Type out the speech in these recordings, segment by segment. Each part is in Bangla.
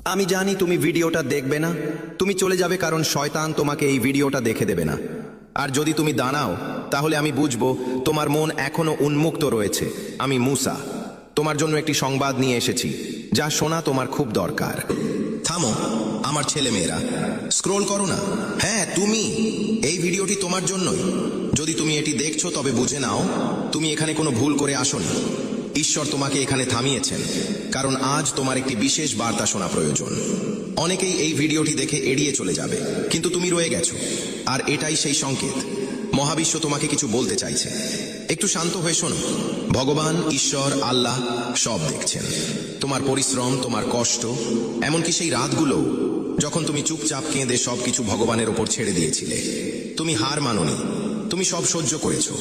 আমি জানি তুমি ভিডিওটা দেখবে না, তুমি চলে যাবে কারণ শয়তান তোমাকে এই ভিডিওটা দেখে দেবে না। আর যদি তুমি দাঁড়াও তাহলে আমি বুঝবো তোমার মন এখনো উন্মুক্ত রয়েছে। আমি মুসা, তোমার জন্য একটি সংবাদ নিয়ে এসেছি যা শোনা তোমার খুব দরকার। থামো আমার ছেলেমেয়েরা, স্ক্রোল করো না। হ্যাঁ তুমি, এই ভিডিওটি তোমার জন্যই। যদি তুমি এটি দেখছো তবে বুঝে নাও তুমি এখানে কোনো ভুল করে আসোনি। ঈশ্বর তোমাকে এখানে থামিয়েছেন কারণ আজ তোমার একটি বিশেষ বার্তা শোনা প্রয়োজন। অনেকেই এই ভিডিওটি দেখে এড়িয়ে চলে যাবে, কিন্তু তুমি রয়ে গেছো, আর এটাই সেই সংকেত। মহাবিশ্ব তোমাকে কিছু বলতে চাইছে। একটু শান্ত হয়ে শোনো। ভগবান, ঈশ্বর, আল্লাহ সব দেখছেন তোমার পরিশ্রম, তোমার কষ্ট, এমনকি সেই রাতগুলো যখন তুমি চুপচাপ কেঁদে সবকিছু ভগবানের ওপর ছেড়ে দিয়েছিলে। তুমি হার মানোনি, তুমি সব সহ্য করেছো,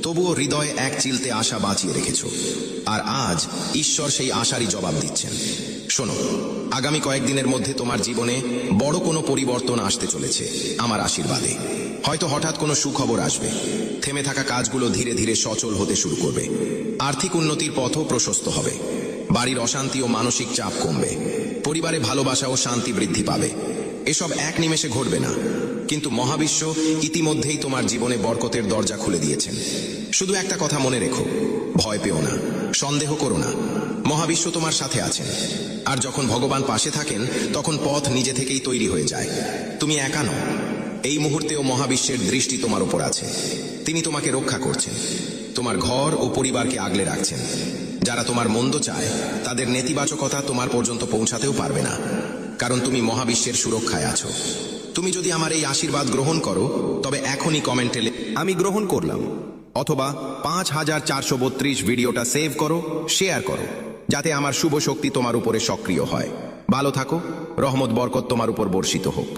তবুও হৃদয়ে এক চিলতে আশা বাঁচিয়ে রেখেছো। আর আজ ঈশ্বর সেই আশারই জবাব দিচ্ছেন। শোনো, আগামী কয়েকদিনের মধ্যে তোমার জীবনে বড় কোনো পরিবর্তন আসতে চলেছে আমার আশীর্বাদে। হয়তো হঠাৎ কোনো সুখবর আসবে, থেমে থাকা কাজগুলো ধীরে ধীরে সচল হতে শুরু করবে, আর্থিক উন্নতির পথও প্রশস্ত হবে, বাড়ির অশান্তি ও মানসিক চাপ কমবে, পরিবারে ভালোবাসা ও শান্তি বৃদ্ধি পাবে। এসব এক নিমেষে ঘটবে না, কিন্তু মহাবিশ্ব ইতিমধ্যেই তোমার জীবনে বরকতের দরজা খুলে দিয়েছেন। শুধু একটা কথা মনে রেখো, ভয় পেও না, সন্দেহ করো না। মহাবিশ্ব তোমার সাথে আছেন, আর যখন ভগবান পাশে থাকেন তখন পথ নিজে থেকেই তৈরি হয়ে যায়। তুমি একা নও, এই মুহূর্তেও মহাবিশ্বের দৃষ্টি তোমার উপর আছে। তিনি তোমাকে রক্ষা করছেন, তোমার ঘর ও পরিবারকে আগলে রাখছেন। যারা তোমার মন্দ চায় তাদের নেতিবাচকতা তোমার পর্যন্ত পৌঁছাতেও পারবে না, কারণ তুমি মহাবিশ্বের সুরক্ষায় আছো। তুমি যদি আমার এই আশীর্বাদ গ্রহণ করো তবে এখনই কমেন্টে আমি গ্রহণ করলাম, অথবা 5432 ভিডিওটা সেভ করো, শেয়ার করো, যাতে আমার শুভ শক্তি তোমার উপরে সক্রিয় হয়। ভালো থাকো, রহমত বরকত তোমার উপর বর্ষিত হোক।